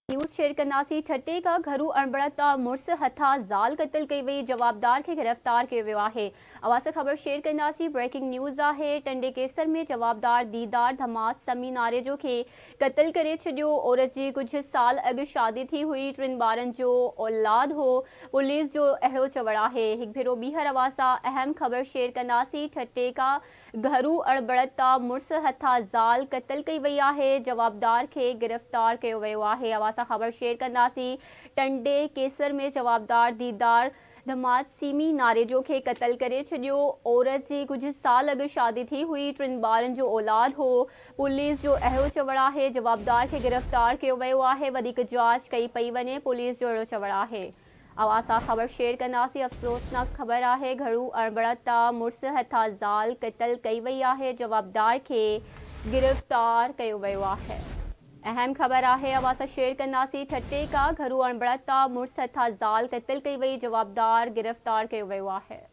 News share कंदासीं। ठटे का घरू अणबड़त मुड़स हथा ज़ाल क़त्ल कई वई, जवाबदार के गिरफ्तार कयो वियो आहे। अवां ख़बर शेयर कंदासीं। ब्रेकिंग न्यूज़ आहे। टंडे केसर में जवाबदार दीदार धमास समी नारेजो के क़त्ल करे छॾियो। औरत जी कुछ साल अॻु शादी थी हुई, 3 ॿारनि जो औलाद हो। पुलिस जो अहिड़ो चवणु आहे। हिकु भेरो ॿीहर अवां सां अहम ख़बर शेयर कंदासीं। ठटे का घरू अणबड़त मुड़स हथा ज़ाल क़त्ल कई वई आहे, जवाबदार के गिरफ्तार कयो वियो आहे। अवां सां ख़बर शेयर कंदासीं। टंडे केसर में जवाबदार दीदार धमास सीमी नारेजो के क़त्ल करे छॾियो। औरत जी कुछ साल अॻु शादी थी हुई, 3 ॿारनि जो औलाद हो। पुलिस जो अहिड़ो चवणु आहे। जवाबदार के गिरफ्तार कयो वियो आहे। वधीक जांच कई पई वञे, पुलिस जो अहिड़ो चवणु आहे। अवां सां ख़बर शेयर कंदासीं। अफ़सोसनाक ख़बर आहे। घरू अणबड़त मुड़स हथा ज़ाल क़त्ल कई वई आहे, जवाबदार के गिरफ्तार कयो वियो आहे। अहम ख़बर आहे। अवां सां शेयर कंदासीं। ठटे का घरू अणबड़त मुड़स हथा ज़ाल क़त्ल कई वई, जवाबदार गिरफ्तार कयो वियो आहे।